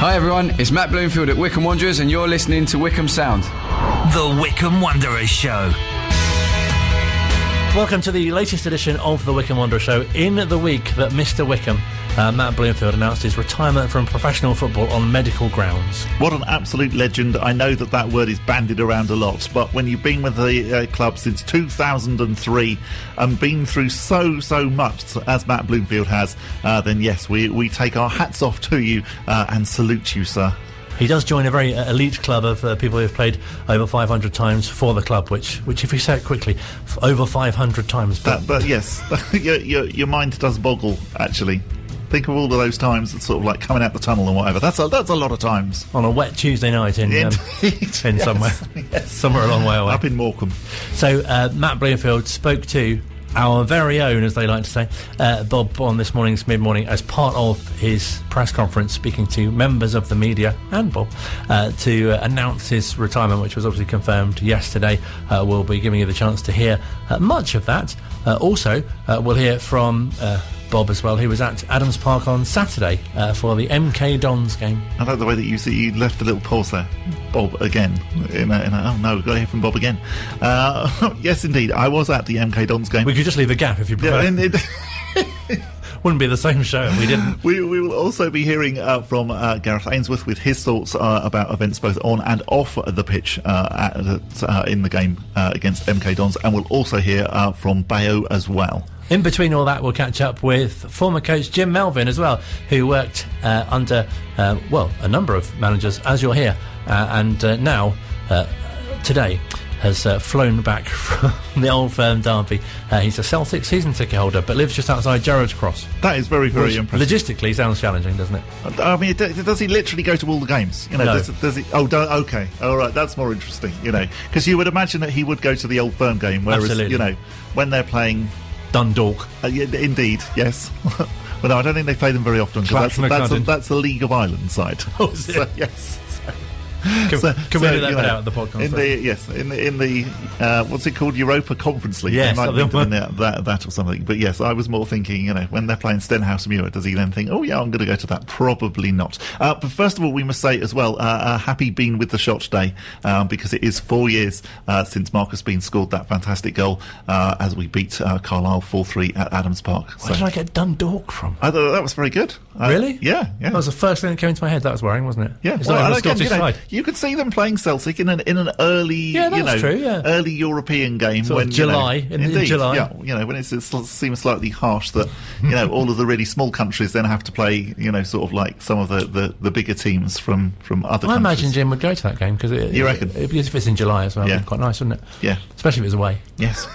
Hi everyone, it's Matt Bloomfield at Wycombe Wanderers and you're listening to Wycombe Sound. The Wycombe Wanderers Show. Welcome to the latest edition of the Wycombe Wanderers Show. In the week that Mr. Wycombe, Matt Bloomfield, announced his retirement from professional football on medical grounds. What an absolute legend. I know that word is bandied around a lot, but when you've been with the club since 2003 and been through so much, as Matt Bloomfield has, then yes, we take our hats off to you and salute you, sir. He does join a very elite club of people who have played over 500 times for the club, which if we say it quickly, over 500 times. But yes, your mind does boggle, actually. Think of all of those times that's sort of like coming out the tunnel and whatever. That's a lot of times. On a wet Tuesday night in yes. somewhere a long way away. Up in Morecambe. So Matt Bloomfield spoke to our very own, as they like to say, Bob on this morning's mid-morning as part of his press conference, speaking to members of the media and Bob to announce his retirement, which was obviously confirmed yesterday. We'll be giving you the chance to hear much of that. Also, we'll hear from Bob as well. He was at Adams Park on Saturday for the MK Dons game. I like the way that you left a little pause there. Bob again. Oh no, we've got to hear from Bob again. Yes, indeed. I was at the MK Dons game. We could just leave a gap if you prefer. Wouldn't be the same show if we didn't. We will also be hearing from Gareth Ainsworth with his thoughts about events both on and off the pitch in the game against MK Dons, and we'll also hear from Bayo as well. In between all that, we'll catch up with former coach Jim Melvin as well, who worked under, a number of managers, as you'll hear, and now, today, has flown back from the Old Firm derby. He's a Celtic season ticket holder, but lives just outside Gerrard's Cross. That is very, very impressive. Logistically, sounds challenging, doesn't it? I mean, does he literally go to all the games? You know, no. Does he? Oh, okay, all right, that's more interesting. You know, because you would imagine that he would go to the Old Firm game, whereas Absolutely. You know, when they're playing Dundalk. Yeah, indeed, yes. But no, I don't think they play them very often because that's a League of Ireland side. Oh, is it? So, yes. Can we do that out of the podcast? In the what's it called, Europa Conference League? Yes, they might link them in that or something. But yes, I was more thinking, you know, when they're playing Stenhouse Muir, does he then think, oh yeah, I'm going to go to that? Probably not. But first of all, we must say as well, happy Been with the Shot Day, because it is 4 years since Marcus Bean scored that fantastic goal as we beat Carlisle 4-3 at Adams Park. Where did I get Dundalk from? I thought that was very good. Really? Yeah. That was the first thing that came into my head. That was worrying, wasn't it? Yeah. It's on the Scottish side. You could see them playing Celtic in an early, early European game sort when of July, in July. Yeah, you know, when it seems slightly harsh that you know all of the really small countries then have to play, you know, sort of like some of the bigger teams from other countries. I imagine Jim would go to that game because you reckon? If it's in July as well, it'd be quite nice, wouldn't it? Yeah, especially if it's away. Yes.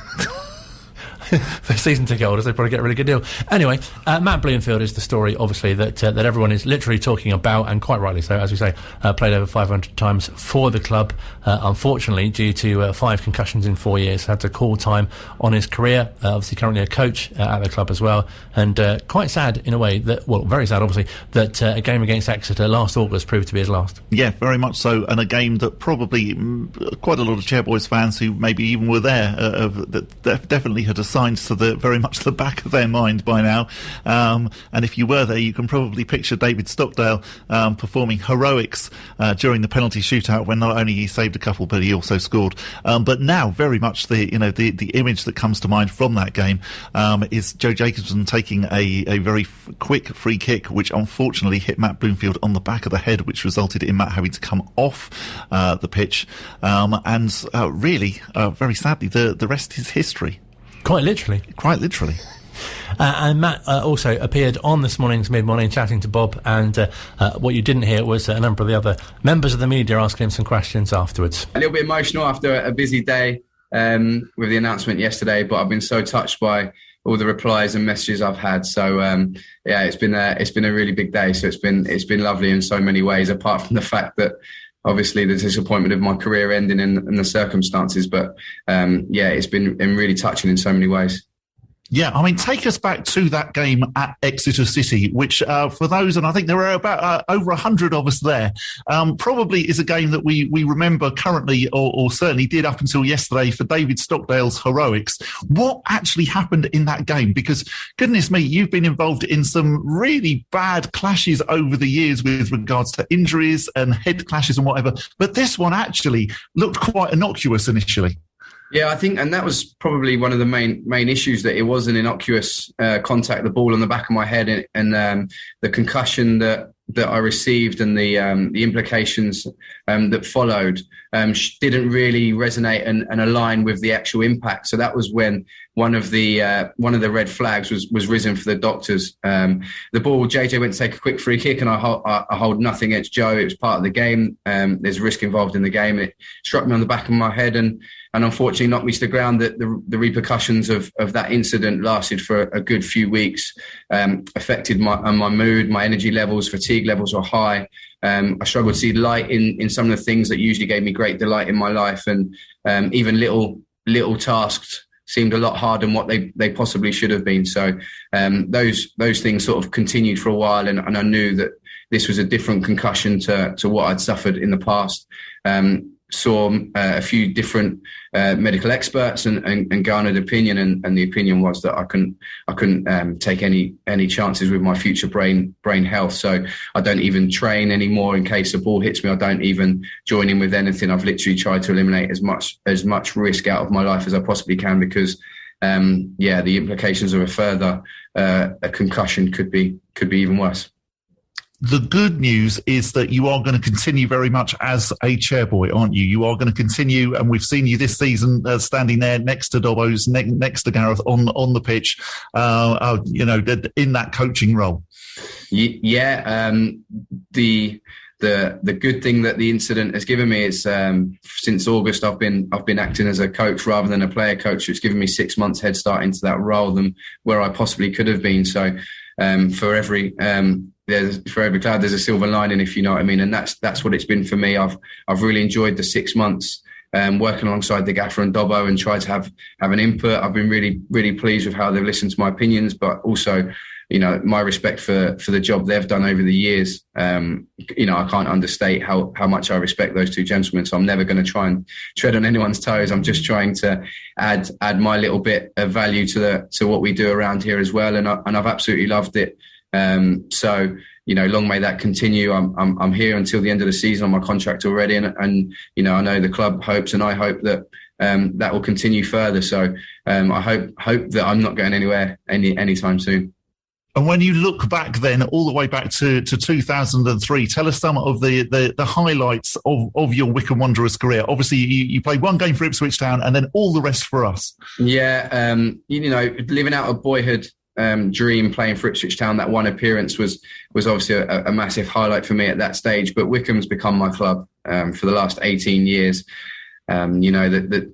For season ticket holders, they probably get a really good deal. Anyway, Matt Bloomfield is the story, obviously, that everyone is literally talking about, and quite rightly so, as we say, played over 500 times for the club. Unfortunately, due to 5 concussions in 4 years, had to call time on his career. Obviously, currently a coach at the club as well. And quite sad, in a way, very sad, obviously, that a game against Exeter last August proved to be his last. Yeah, very much so. And a game that probably quite a lot of Chairboys fans who maybe even were there that definitely had assigned to very much the back of their mind by now, and if you were there, you can probably picture David Stockdale performing heroics during the penalty shootout when not only he saved a couple but he also scored. But now, very much the image that comes to mind from that game is Joe Jacobson taking a very quick free kick, which unfortunately hit Matt Bloomfield on the back of the head, which resulted in Matt having to come off the pitch. And really, very sadly, the rest is history. Quite literally. And Matt also appeared on this morning's mid-morning chatting to Bob, and what you didn't hear was a number of the other members of the media asking him some questions afterwards. A little bit emotional after a busy day with the announcement yesterday, but I've been so touched by all the replies and messages I've had. So it's been a really big day. So it's been lovely in so many ways, apart from the fact that obviously the disappointment of my career ending and the circumstances. But it's been really touching in so many ways. Yeah, I mean, take us back to that game at Exeter City, which for those, and I think there were about over 100 of us there, probably is a game that we remember currently, or certainly did up until yesterday, for David Stockdale's heroics. What actually happened in that game? Because, goodness me, you've been involved in some really bad clashes over the years with regards to injuries and head clashes and whatever, but this one actually looked quite innocuous initially. Yeah, I think, and that was probably one of the main issues, that it was an innocuous contact, the ball on the back of my head, and the concussion that I received and the implications that followed didn't really resonate and align with the actual impact. So that was when one of the red flags was risen for the doctors. The ball, JJ went to take a quick free kick, and I hold nothing against Joe. It was part of the game. There's risk involved in the game. It struck me on the back of my head and unfortunately knocked me to the ground. That the repercussions of that incident lasted for a good few weeks, affected my mood, my energy levels, fatigue levels were high. I struggled to see light in some of the things that usually gave me great delight in my life, and even little tasks seemed a lot harder than what they possibly should have been. So those things sort of continued for a while, and I knew that this was a different concussion to what I'd suffered in the past. Saw a few different medical experts and garnered opinion, and the opinion was that I couldn't take any chances with my future brain health. So I don't even train anymore in case the ball hits me. I don't even join in with anything. I've literally tried to eliminate as much risk out of my life as I possibly can, because the implications of a further a concussion could be even worse. The good news is that you are going to continue very much as a chairboy, aren't you? You are going to continue, and we've seen you this season standing there next to Dobbo's, next to Gareth on the pitch, in that coaching role. Yeah, the good thing that the incident has given me is since August I've been acting as a coach rather than a player coach. It's given me 6 months head start into that role than where I possibly could have been. So for every cloud there's a silver lining, if you know what I mean, and that's what it's been for me. I've really enjoyed the 6 months working alongside the gaffer and Dobbo and tried to have an input. I've been really, really pleased with how they've listened to my opinions, but also, my respect for the job they've done over the years. I can't understate how much I respect those two gentlemen. So I'm never going to try and tread on anyone's toes. I'm just trying to add my little bit of value to what we do around here as well. And I've absolutely loved it. So long may that continue. I'm here until the end of the season on my contract already, and I know the club hopes, and I hope that that will continue further. So I hope that I'm not going anywhere anytime soon. And when you look back then, all the way back to 2003, tell us some of the highlights of your Wycombe Wanderers career. Obviously, you played one game for Ipswich Town and then all the rest for us. Yeah, living out a boyhood dream, playing for Ipswich Town, that one appearance was obviously a massive highlight for me at that stage. But Wycombe's become my club for the last 18 years. The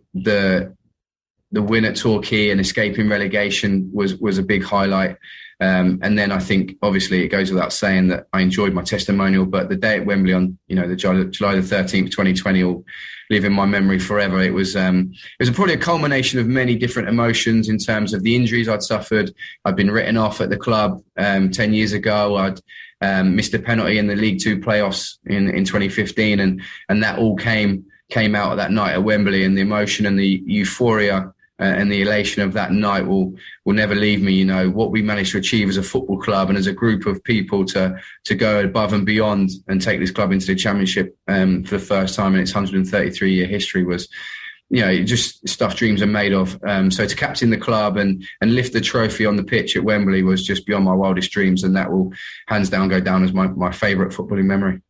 win at Torquay and escaping relegation was a big highlight. And then I think, obviously, it goes without saying that I enjoyed my testimonial, but the day at Wembley on, the July the 13th, 2020 will live in my memory forever. It was probably a culmination of many different emotions in terms of the injuries I'd suffered. I'd been written off at the club 10 years ago. I'd missed a penalty in the League Two playoffs in 2015, and that all came out of that night at Wembley, and the emotion and the euphoria and the elation of that night will never leave me. What we managed to achieve as a football club and as a group of people to go above and beyond and take this club into the Championship for the first time in its 133-year history was, just stuff dreams are made of. So to captain the club and lift the trophy on the pitch at Wembley was just beyond my wildest dreams, and that will hands down go down as my favourite footballing memory.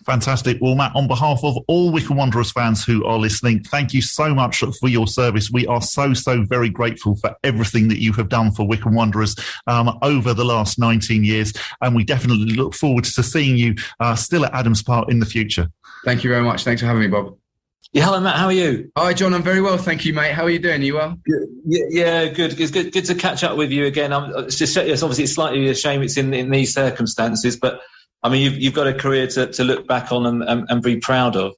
Fantastic. Well, Matt, on behalf of all Wycombe Wanderers fans who are listening, thank you so much for your service. We are so very grateful for everything that you have done for Wycombe Wanderers over the last 19 years. And we definitely look forward to seeing you still at Adams Park in the future. Thank you very much. Thanks for having me, Bob. Yeah, hello, Matt. How are you? Hi, John. I'm very well, thank you, mate. How are you doing? You well? Good. Yeah, good. It's good to catch up with you again. It's obviously slightly a shame it's in these circumstances, but I mean, you've got a career to look back on and be proud of.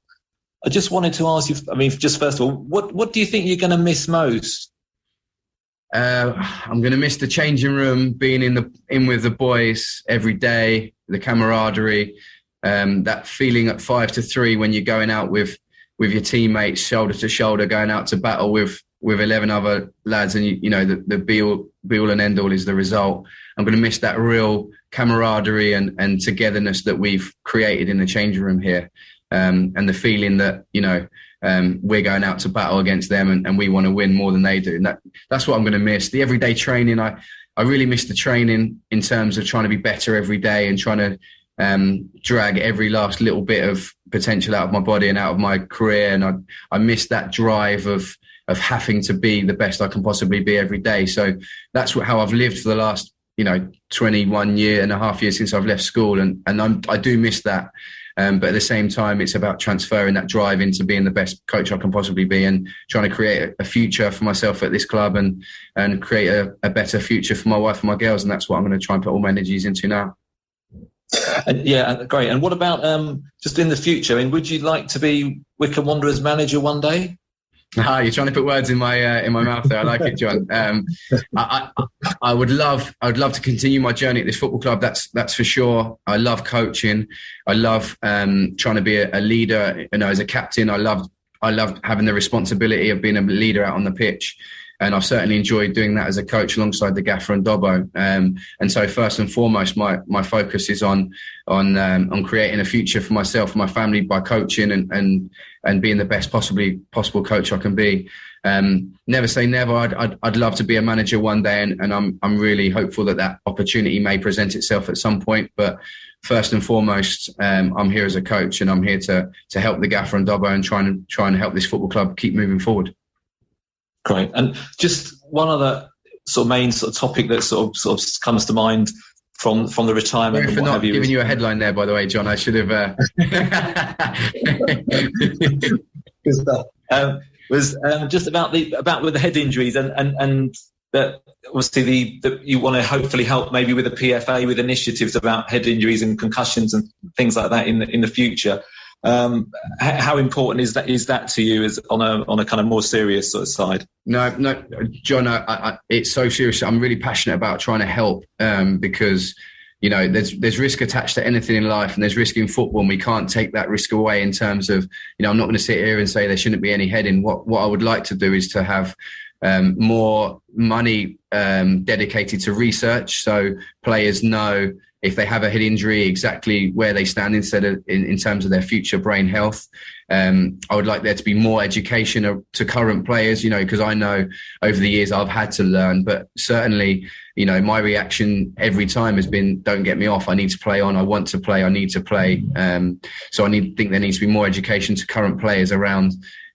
I just wanted to ask you, just first of all, what do you think you're going to miss most? I'm going to miss the changing room, being in with the boys every day, the camaraderie, that feeling at 5-3 when you're going out with your teammates, shoulder to shoulder, going out to battle with 11 other lads, and the be all and end all is the result. I'm going to miss that real camaraderie and togetherness that we've created in the changing room here, and the feeling that we're going out to battle against them and we want to win more than they do. And that's what I'm going to miss. The everyday training, I really miss the training in terms of trying to be better every day and trying to drag every last little bit of potential out of my body and out of my career. And I miss that drive of having to be the best I can possibly be every day. So that's how I've lived for the last 21 year and a half years since I've left school, and I do miss that. But at the same time, it's about transferring that drive into being the best coach I can possibly be and trying to create a future for myself at this club and create a better future for my wife and my girls. And that's what I'm going to try and put all my energies into now. Yeah, great. And what about just in the future? I mean, would you like to be Wycombe Wanderers manager one day? You're trying to put words in my mouth there. I like it, John. I would love to continue my journey at this football club. That's for sure. I love coaching. I love trying to be a leader. As a captain, I love having the responsibility of being a leader out on the pitch. And I've certainly enjoyed doing that as a coach alongside the gaffer and Dobbo. And so first and foremost, my focus is on creating a future for myself and my family by coaching and being the best possible coach I can be. Never say never. I'd love to be a manager one day, and I'm really hopeful that opportunity may present itself at some point. But first and foremost, I'm here as a coach, and I'm here to help the gaffer and Dobbo and try and help this football club keep moving forward. Great. And just one other sort of main sort of topic that sort of comes to mind from the retirement. Sorry for not giving you a headline there, by the way, John. I should have. Good stuff. Was just about with the head injuries and that obviously you want to hopefully help maybe with the PFA with initiatives about head injuries and concussions and things like that in the future. How important is that to you as on a kind of more serious sort of side? No, John, it's so serious. I'm really passionate about trying to help because there's risk attached to anything in life, and there's risk in football, and we can't take that risk away in terms of I'm not going to sit here and say there shouldn't be any heading. What I would like to do is to have more money dedicated to research, so players know if they have a head injury, exactly where they stand instead of in terms of their future brain health. I would like there to be more education to current players, because I know over the years I've had to learn, but certainly, my reaction every time has been, don't get me off. I need to play on. I want to play. I need to play. So I think there needs to be more education to current players around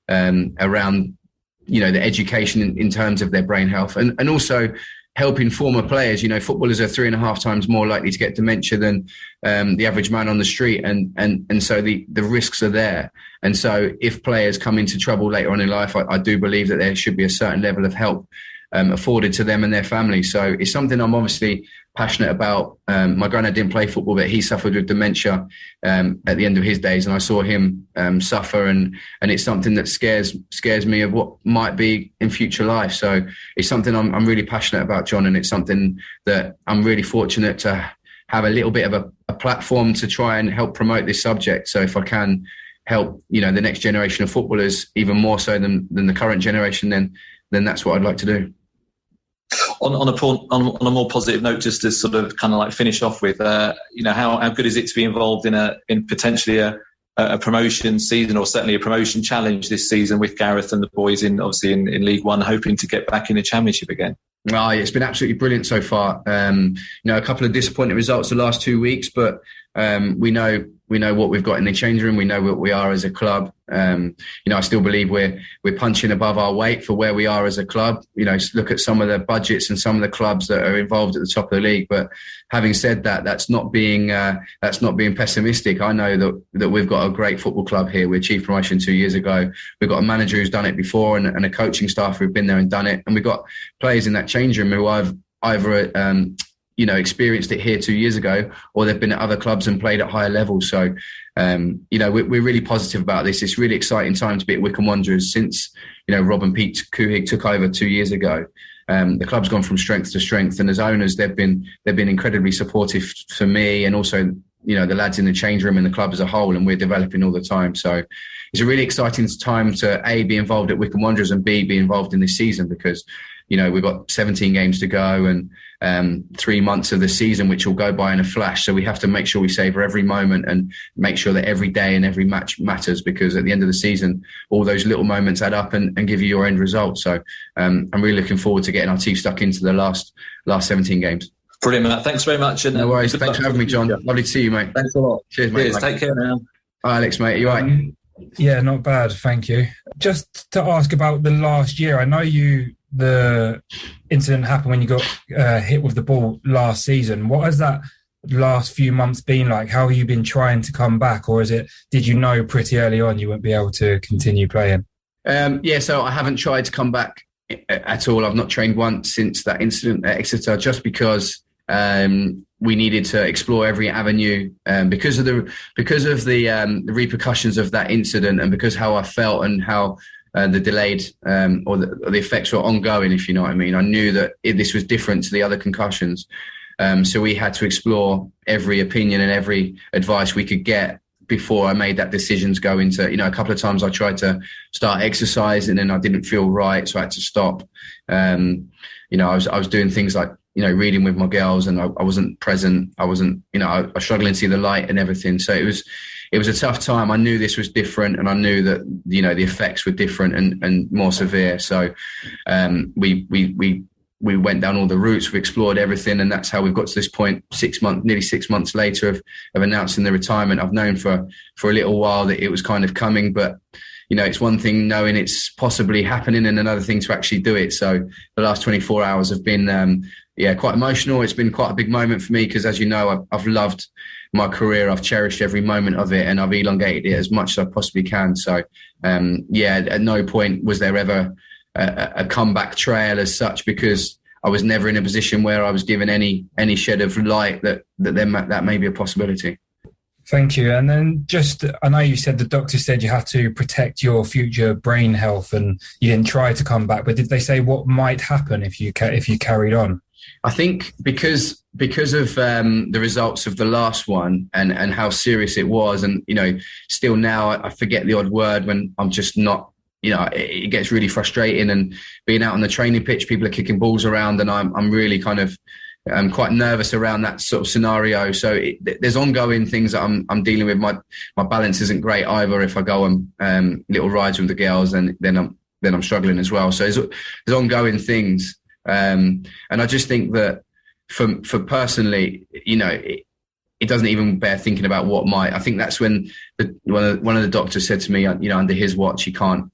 the education in terms of their brain health, and also helping former players. Footballers are 3.5 times more likely to get dementia than the average man on the street, and so the risks are there. And so if players come into trouble later on in life, I do believe that there should be a certain level of help afforded to them and their families. So it's something I'm obviously passionate about. My granddad didn't play football, but he suffered with dementia at the end of his days, and I saw him suffer, and it's something that scares me of what might be in future life. So it's something I'm really passionate about, John, and it's something that I'm really fortunate to have a little bit of a platform to try and help promote this subject. So if I can help the next generation of footballers even more so than the current generation, then that's what I'd like to do. On a more positive note, just to sort of kind of like finish off with, how good is it to be involved in potentially a promotion season, or certainly a promotion challenge this season with Gareth and the boys in League One, hoping to get back in the Championship again? Oh, it's been absolutely brilliant so far. A couple of disappointing results the last 2 weeks, but we know what we've got in the change room. We know what we are as a club. I still believe we're punching above our weight for where we are as a club. Look at some of the budgets and some of the clubs that are involved at the top of the league. But having said that, that's not being pessimistic. I know that we've got a great football club here. We achieved promotion 2 years ago. We've got a manager who's done it before, and a coaching staff who've been there and done it. And we've got players in that change room who I've either experienced it here 2 years ago, or they've been at other clubs and played at higher levels. So, we're really positive about this. It's really exciting time to be at Wycombe Wanderers since, Rob and Pete Kuhig took over 2 years ago. the club's gone from strength to strength, and as owners, they've been incredibly supportive for me, and also, you know, the lads in the change room and the club as a whole, and we're developing all the time. So it's a really exciting time to A, be involved at Wycombe Wanderers, and B, be involved in this season, because, you know, we've got 17 games to go and 3 months of the season, which will go by in a flash. So we have to make sure we savour every moment and make sure that every day and every match matters, because at the end of the season, all those little moments add up and give you your end result. So I'm really looking forward to getting our teeth stuck into the last 17 games. Brilliant, Matt. Thanks very much. And, no worries. Thanks for having me, John. Lovely to see you, mate. Thanks a lot. Cheers, mate. Cheers. Take care now. Hi, Alex, mate. Are you all right? Yeah, not bad. Thank you. Just to ask about the last year, I know the incident happened when you got hit with the ball last season. What has that last few months been like? How have you been trying to come back? Or did you know pretty early on you wouldn't be able to continue playing? So I haven't tried to come back at all. I've not trained once since that incident at Exeter, just because we needed to explore every avenue because of the repercussions of that incident, and because how I felt and how the delayed or the effects were ongoing, if you know what I mean. I knew that this was different to the other concussions. So we had to explore every opinion and every advice we could get before I made that decision to go into, you know, a couple of times I tried to start exercise and then I didn't feel right, so I had to stop. You know, I was doing things like, you know, reading with my girls, and I wasn't present. I wasn't, you know, I was struggling to see the light and everything. So it was a tough time. I knew this was different, and I knew that, you know, the effects were different and more severe. So we went down all the routes, we explored everything, and that's how we've got to this point, nearly 6 months later of announcing the retirement. I've known for a little while that it was kind of coming, but, you know, it's one thing knowing it's possibly happening and another thing to actually do it. So the last 24 hours have been, quite emotional. It's been quite a big moment for me because, as you know, I've loved my career. I've cherished every moment of it, and I've elongated it as much as I possibly can. So, at no point was there ever a comeback trail as such, because I was never in a position where I was given any shed of light that may be a possibility. Thank you. And then I know you said the doctor said you had to protect your future brain health and you didn't try to come back, but did they say what might happen if you carried on? I think because of the results of the last one and how serious it was, and, you know, still now I forget the odd word when I'm just not, you know, it gets really frustrating, and being out on the training pitch, people are kicking balls around, and I'm really kind of quite nervous around that sort of scenario. So there's ongoing things that I'm dealing with. My balance isn't great either. If I go on little rides with the girls, and then I'm struggling as well. So there's ongoing things. And I just think that for personally, you know, it doesn't even bear thinking about what might. I think that's when one of the doctors said to me, you know, under his watch, he can't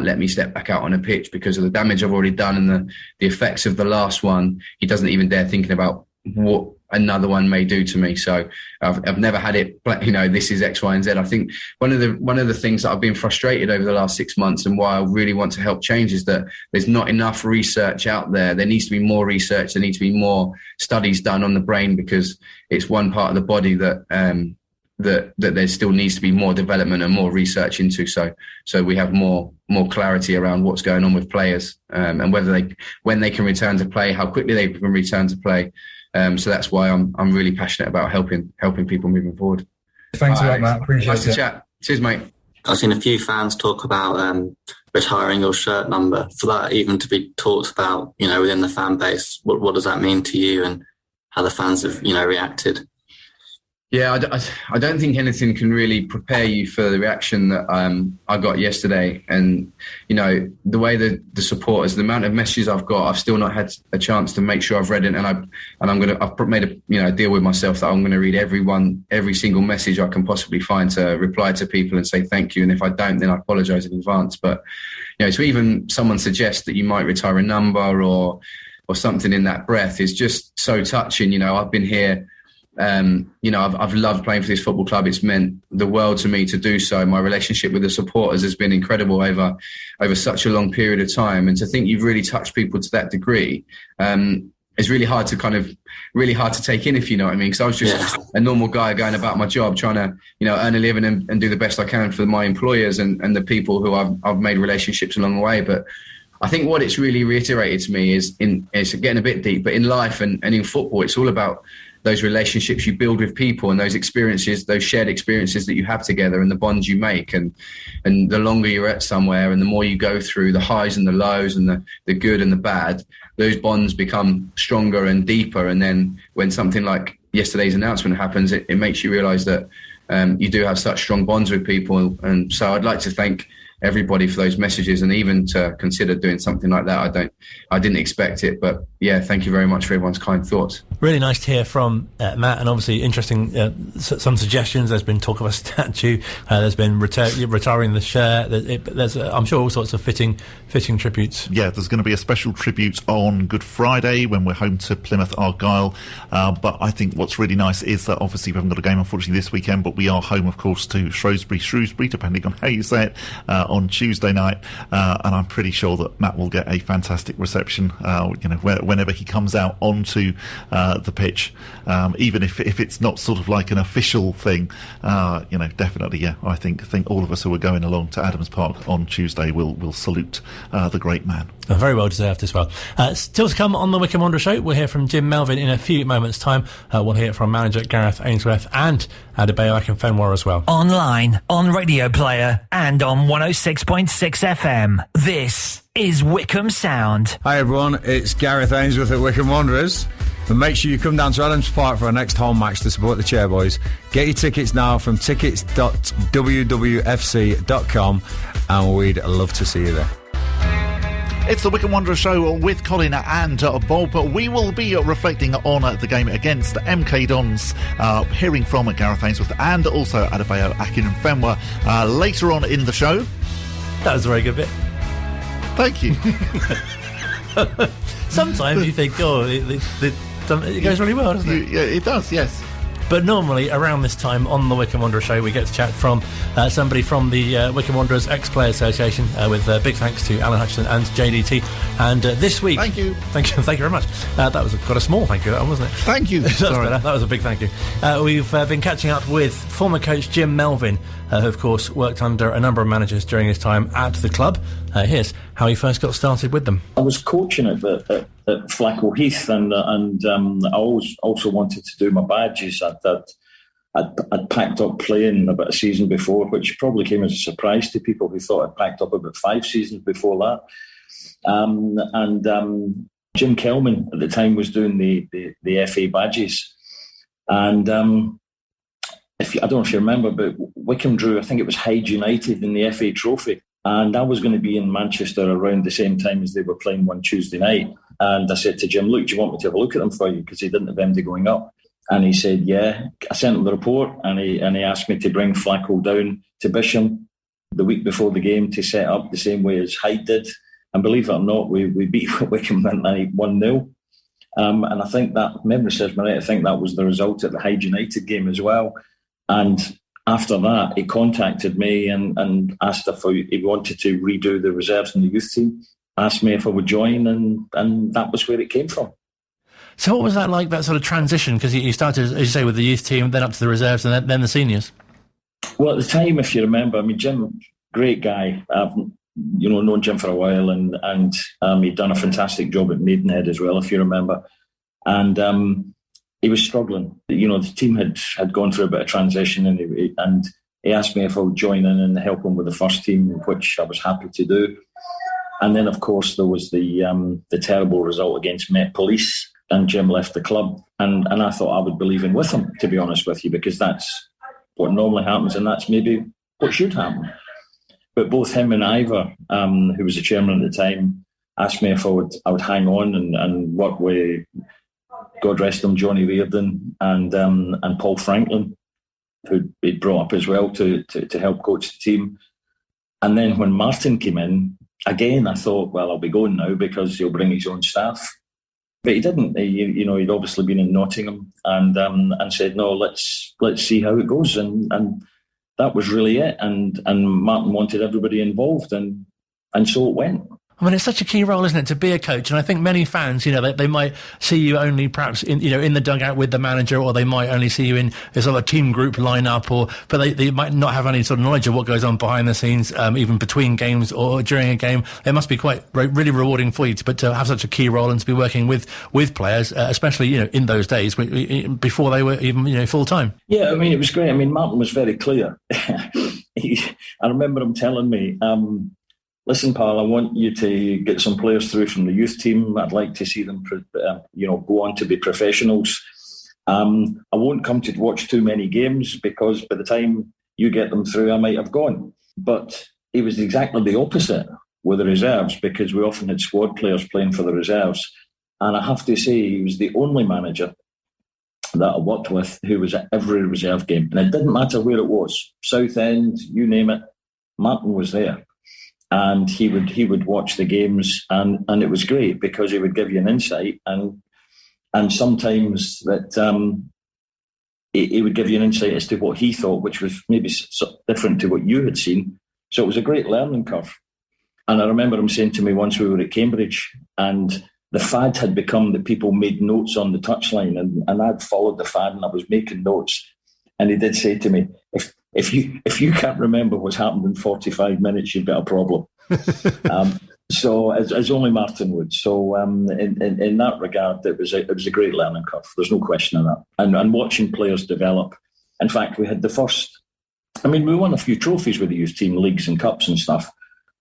let me step back out on a pitch because of the damage I've already done and the effects of the last one. He doesn't even dare thinking about what another one may do to me. So I've never had it, you know, this is X, Y, and Z. I think one of the things that I've been frustrated over the last 6 months, and why I really want to help change, is that there's not enough research out there. There needs to be more research. There needs to be more studies done on the brain, because it's one part of the body that there still needs to be more development and more research into. So we have more clarity around what's going on with players, and when they can return to play, how quickly they can return to play. So that's why I'm really passionate about helping people moving forward. Thanks a lot, Matt. Appreciate nice it. to chat. Cheers, mate. I've seen a few fans talk about retiring your shirt number. For that even to be talked about, you know, within the fan base, what does that mean to you, and how the fans have, you know, reacted? Yeah, I don't think anything can really prepare you for the reaction that I got yesterday. And, you know, the way the supporters, the amount of messages I've got, I've still not had a chance to make sure I've read it. And I've made a deal with myself that I'm going to read every single message I can possibly find to reply to people and say thank you. And if I don't, then I apologise in advance. But, you know, to even someone suggest that you might retire a number or something in that breath is just so touching. You know, I've been here. You know, I've loved playing for this football club. It's meant the world to me to do so. My relationship with the supporters has been incredible over such a long period of time. And to think you've really touched people to that degree is really hard to take in, if you know what I mean. Because I was just a normal guy going about my job, trying to, you know, earn a living and do the best I can for my employers and the people who I've made relationships along the way. But I think what it's really reiterated to me is it's getting a bit deep, but in life and in football, it's all about those relationships you build with people and those experiences, those shared experiences that you have together and the bonds you make. And the longer you're at somewhere and the more you go through the highs and the lows and the good and the bad, those bonds become stronger and deeper. And then when something like yesterday's announcement happens, it makes you realise that you do have such strong bonds with people. And so I'd like to thank everybody for those messages, and even to consider doing something like that. I didn't expect it, but yeah, thank you very much for everyone's kind thoughts. Really nice to hear from Matt, and obviously interesting some suggestions. There's been talk of a statue, there's been retiring the shirt, there's I'm sure all sorts of fitting tributes. Yeah, there's going to be a special tribute on Good Friday when we're home to Plymouth Argyle, but I think what's really nice is that obviously we haven't got a game unfortunately this weekend, but we are home of course to Shrewsbury depending on how you say it, on Tuesday night, and I'm pretty sure that Matt will get a fantastic reception whenever he comes out onto the pitch, even if it's not sort of like an official thing. Definitely, yeah, I think all of us who are going along to Adams Park on Tuesday will salute the great man. Very well deserved as well. Still to come on the Wycombe Wanderers Show, we'll hear from Jim Melvin in a few moments' time. We'll hear from manager Gareth Ainsworth and Adebayo Akinfenwa as well. Online, on Radio Player, and on 106.6 FM. This is Wycombe Sound. Hi everyone, it's Gareth Ainsworth at Wycombe Wanderers. And make sure you come down to Adams Park for our next home match to support the Chairboys. Get your tickets now from tickets.wwfc.com, and we'd love to see you there. It's the Wycombe Wanderers Show with Colin and Bob. We will be reflecting on the game against the MK Dons, hearing from Gareth Ainsworth and also Adebayo Akinfenwa later on in the show. That was a very good bit. Thank you. Sometimes you think, it goes really well, doesn't it? Yeah, it does, yes. But normally, around this time on the Wycombe Wanderers Show, we get to chat from somebody from the Wycombe Wanderers Ex-Player Association, with big thanks to Alan Hutchinson and JDT. And this week... Thank you very much. That was got a small thank you, that one, wasn't it? Thank you. That was a big thank you. We've been catching up with former coach Jim Melvin, who, of course, worked under a number of managers during his time at the club. Here's how he first got started with them. I was coaching at Flacco Heath, and I always also wanted to do my badges. I'd packed up playing about a season before, which probably came as a surprise to people who thought I'd packed up about 5 seasons before that. Jim Kelman at the time was doing the FA badges, and I don't know if you remember, but Wycombe drew, I think it was Hyde United in the FA Trophy, and I was going to be in Manchester around the same time as they were playing one Tuesday night. And I said to Jim, look, do you want me to have a look at them for you? Because he didn't have MD going up. And he said, yeah. I sent him the report, and he asked me to bring Flacco down to Bisham the week before the game to set up the same way as Hyde did. And believe it or not, we beat Wycombe 1-0. And I think that, memory serves me right, I think that was the result at the Hyde United game as well. And after that, he contacted me and asked if he wanted to redo the reserves in the youth team. Asked me if I would join, and that was where it came from. So what was that like, that sort of transition? Because you started, as you say, with the youth team, then up to the reserves, and then the seniors. Well, at the time, if you remember, I mean, Jim, great guy. I've known Jim for a while, and he'd done a fantastic job at Maidenhead as well, if you remember. And he was struggling. The team had gone through a bit of transition, and he asked me if I would join in and help him with the first team, which I was happy to do. And then, of course, there was the terrible result against Met Police, and Jim left the club. And I thought I would be leaving with him, to be honest with you, because that's what normally happens, and that's maybe what should happen. But both him and Ivor, who was the chairman at the time, asked me if I would hang on and work with, God rest him, Johnny Reardon and Paul Franklin, who he'd brought up as well to help coach the team. And then when Martin came in, again, I thought, well, I'll be going now because he'll bring his own staff. But he didn't. He'd obviously been in Nottingham and said, no, let's see how it goes. And that was really it. And Martin wanted everybody involved, and so it went. I mean, it's such a key role, isn't it, to be a coach? And I think many fans, they might see you only perhaps in the dugout with the manager, or they might only see you in a sort of a team group lineup, but they might not have any sort of knowledge of what goes on behind the scenes, even between games or during a game. It must be quite really rewarding for you to have such a key role and to be working with players, especially in those days before they were even full time. Yeah, I mean, it was great. I mean, Martin was very clear. I remember him telling me, listen, pal, I want you to get some players through from the youth team. I'd like to see them, go on to be professionals. I won't come to watch too many games because by the time you get them through, I might have gone. But it was exactly the opposite with the reserves, because we often had squad players playing for the reserves. And I have to say, he was the only manager that I worked with who was at every reserve game. And it didn't matter where it was, Southend, you name it, Martin was there. And he would watch the games, and it was great because he would give you an insight, and sometimes that he would give you an insight as to what he thought, which was maybe different to what you had seen. So it was a great learning curve. And I remember him saying to me once we were at Cambridge, and the fad had become that people made notes on the touchline, and I'd followed the fad and I was making notes. And he did say to me, if you can't remember what's happened in 45 minutes, you've got a problem. So as only Martin would. So in that regard, it was a great learning curve. There's no question of that. And watching players develop. In fact, we had the first. I mean, we won a few trophies with the youth team, leagues and cups and stuff.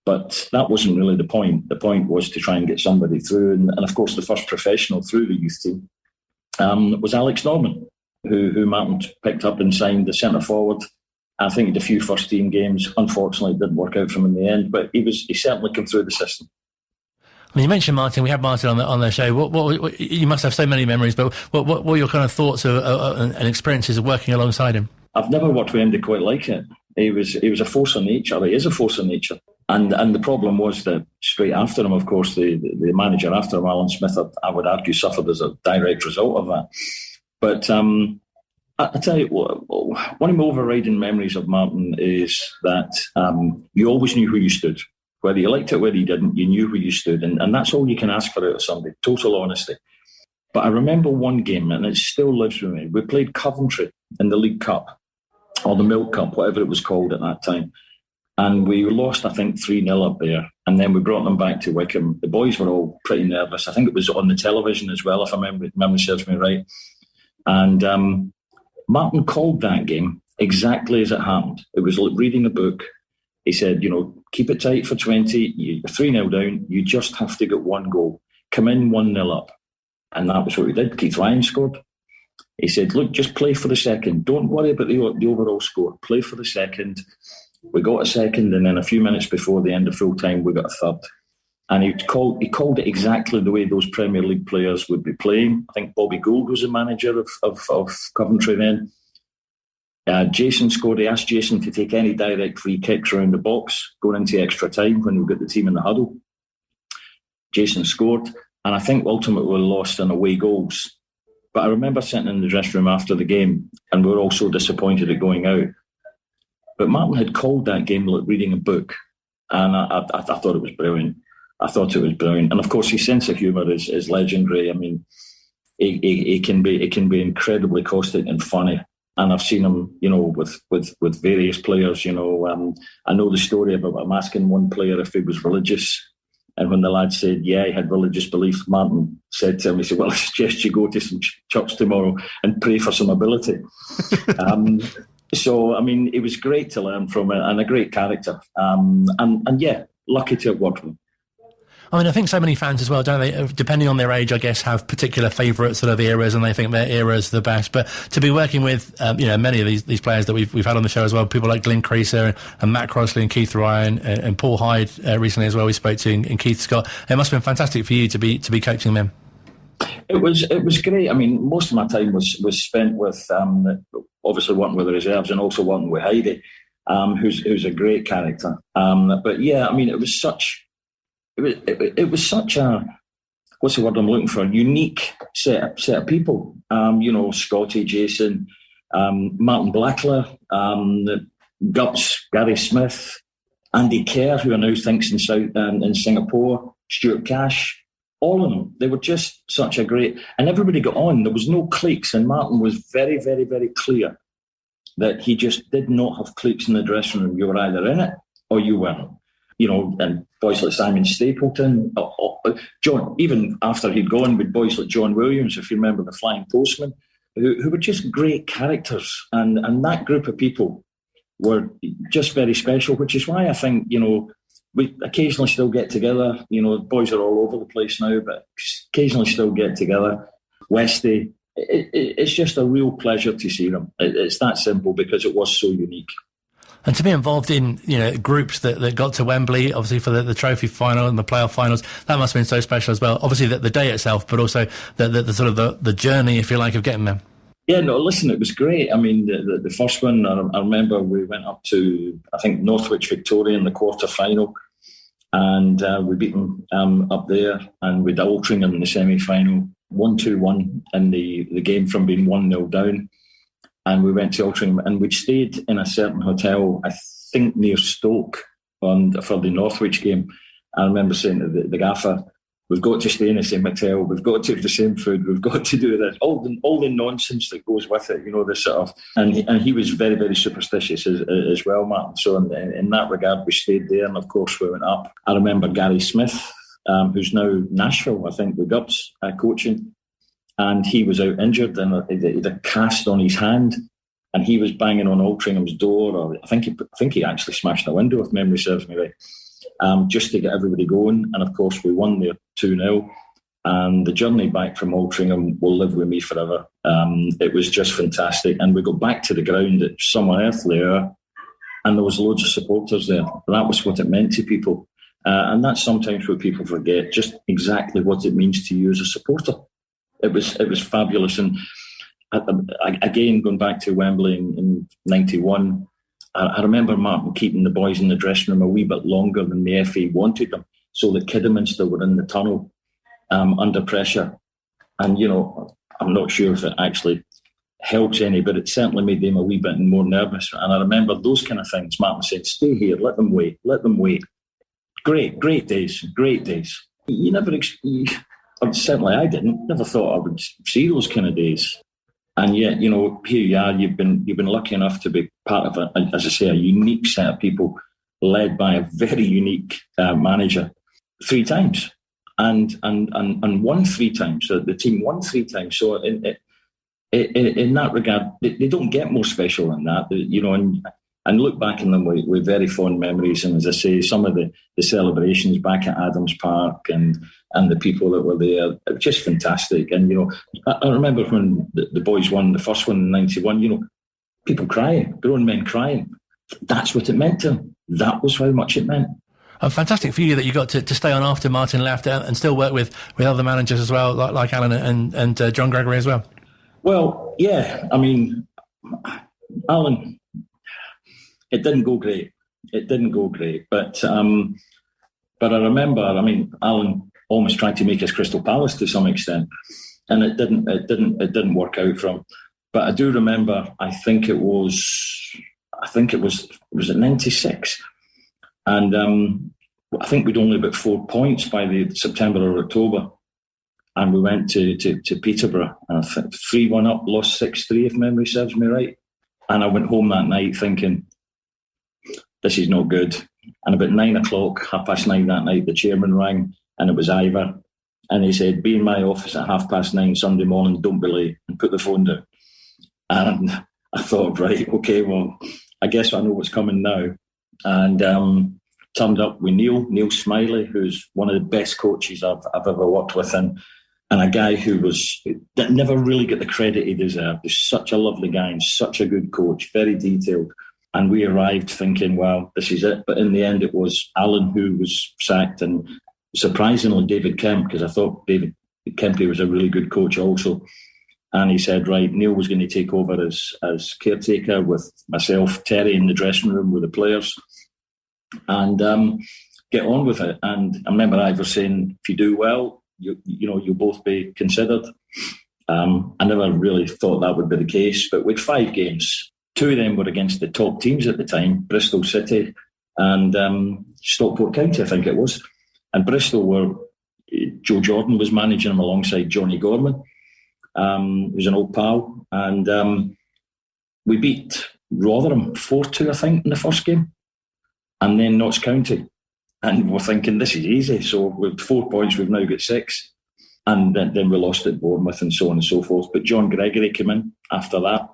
But that wasn't really the point. The point was to try and get somebody through. And of course, the first professional through the youth team was Alex Norman, who Martin picked up and signed the centre forward. I think he had a few first team games. Unfortunately, it didn't work out for him in the end, but he certainly came through the system. I mean, you mentioned Martin. We had Martin on the show. What you must have so many memories, but what were your kind of thoughts and experiences of working alongside him? I've never worked with anybody quite like it. He was a force of nature. He is a force of nature. And the problem was that straight after him, of course, the manager after him, Alan Smith, I would argue, suffered as a direct result of that. But I tell you what, one of my overriding memories of Martin is that you always knew who you stood. Whether you liked it, whether you didn't, you knew who you stood. And that's all you can ask for out of somebody, total honesty. But I remember one game, and it still lives with me. We played Coventry in the League Cup, or the Milk Cup, whatever it was called at that time. And we lost, I think, 3-0 up there. And then we brought them back to Wycombe. The boys were all pretty nervous. I think it was on the television as well, if memory serves me right. And Martin called that game exactly as it happened. It was like reading a book. He said, keep it tight for 20. You're 3-0 down. You just have to get one goal. Come in 1-0 up. And that was what we did. Keith Ryan scored. He said, look, just play for the second. Don't worry about the overall score. Play for the second. We got a second, and then a few minutes before the end of full time, we got a third. And he called it exactly the way those Premier League players would be playing. I think Bobby Gould was the manager of Coventry then. Jason scored. He asked Jason to take any direct free kicks around the box, going into extra time when we got the team in the huddle. Jason scored, and I think ultimately we lost in away goals. But I remember sitting in the dressing room after the game, and we were all so disappointed at going out. But Martin had called that game like reading a book, and I thought it was brilliant. And of course, his sense of humour is legendary. I mean, it can be incredibly caustic and funny. And I've seen him, with various players. I know the story about him asking one player if he was religious, and when the lad said, "Yeah, he had religious beliefs," Martin said to him, he said, "Well, I suggest you go to some church tomorrow and pray for some ability." So, I mean, it was great to learn from it, and a great character. And yeah, lucky to have worked with him. I mean, I think so many fans as well, don't they, depending on their age, I guess, have particular favourite sort of eras, and they think their era's the best. But to be working with, many of these players that we've had on the show as well, people like Glyn Creaser and Matt Crossley and Keith Ryan and Paul Hyde recently as well, we spoke to, and Keith Scott. It must have been fantastic for you to be coaching them. It was great. I mean, most of my time was spent with obviously working with the reserves and also working with Heidi, who's a great character. But yeah, I mean, it was such a, what's the word I'm looking for? Unique set of people. Scotty, Jason, Martin Blackler, Guts, Gary Smith, Andy Kerr, who I now think's in Singapore, Stuart Cash, all of them. They were just such a great... And everybody got on. There was no cliques, and Martin was very, very, very clear that he just did not have cliques in the dressing room. You were either in it or you weren't. And boys like Simon Stapleton, John, even after he'd gone, with boys like John Williams, if you remember, the Flying Postman, who were just great characters. And that group of people were just very special, which is why I think, we occasionally still get together. Boys are all over the place now, but occasionally still get together. Westy, it's just a real pleasure to see them. It's that simple, because it was so unique. And to be involved in, groups that got to Wembley, obviously for the trophy final and the playoff finals, that must have been so special as well. Obviously the day itself, but also the sort of the journey, if you like, of getting there. Yeah, no, listen, it was great. I mean, the first one, I remember we went up to, I think, Northwich Victoria in the quarter-final, and we beat them up there, and we'd Altrincham in the semi-final, 1-2-1 in the game from being 1-0 down. And we went to Altrincham, and we'd stayed in a certain hotel, I think near Stoke, for the Northwich game. I remember saying to the gaffer, we've got to stay in the same hotel, we've got to have the same food, we've got to do this, all the nonsense that goes with it, this sort of... And he was very, very superstitious as well, Martin. So in that regard, we stayed there, and of course we went up. I remember Gary Smith, who's now Nashville, I think, with Gubbs, coaching, and he was out injured, and he had a cast on his hand, and he was banging on Altringham's door, or I think he actually smashed the window, if memory serves me right. Just to get everybody going. And of course we won there 2-0, and the journey back from Altrincham will live with me forever. It was just fantastic, and we got back to the ground at some unearthly hour, and there was loads of supporters there. That was what it meant to people, and that's sometimes what people forget, just exactly what it means to you as a supporter. It was fabulous. And again, going back to Wembley in 91, I remember Martin keeping the boys in the dressing room a wee bit longer than the FA wanted them, so that Kidderminster were in the tunnel under pressure. And, I'm not sure if it actually helps any, but it certainly made them a wee bit more nervous. And I remember those kind of things. Martin said, stay here, let them wait. Great days. You never... certainly I didn't. Never thought I would see those kind of days. And yet, here you are. You've been lucky enough to be part of as I say, a unique set of people, led by a very unique manager, 3 times, and won 3 times. So the team won 3 times. So in that regard, they don't get more special than that. And look back in them with very fond memories. And as I say, some of the celebrations back at Adams Park and the people that were there, it was just fantastic. And, I remember when the boys won the first one in 91, people crying, grown men crying. That's what it meant to them. That was how much it meant. Fantastic for you that you got to stay on after Martin left and still work with other managers as well, like Alan and John Gregory as well. Well, yeah. I mean, Alan... It didn't go great. But I remember, Alan almost tried to make us Crystal Palace to some extent, and it didn't work out for him. But I do remember, I think it was it 96? And I think we'd only about 4 points by the September or October. And we went to Peterborough, 3-1 up, lost 6-3, if memory serves me right. And I went home that night thinking, this is not good. And about 9 o'clock, 9:30 that night, the chairman rang, and it was Ivor. And he said, be in my office at 9:30 Sunday morning, don't be late, and put the phone down. And I thought, right, okay, well, I guess I know what's coming now. And turned up with Neil Smiley, who's one of the best coaches I've ever worked with, and a guy that never really got the credit he deserved. He's such a lovely guy and such a good coach, very detailed. And we arrived thinking, well, this is it. But in the end, it was Alan who was sacked, and surprisingly, David Kemp, because I thought David Kempe was a really good coach also. And he said, right, Neil was going to take over as caretaker with myself, Terry, in the dressing room with the players, and get on with it. And I remember Ivor saying, if you do well, you'll both be considered. I never really thought that would be the case, but with 5 games, 2 of them were against the top teams at the time, Bristol City and Stockport County, I think it was. And Bristol Joe Jordan was managing them alongside Johnny Gorman, who's an old pal. And we beat Rotherham 4-2, I think, in the first game. And then Notts County. And we're thinking, this is easy. So with 4 points, we've now got 6. And then we lost at Bournemouth and so on and so forth. But John Gregory came in after that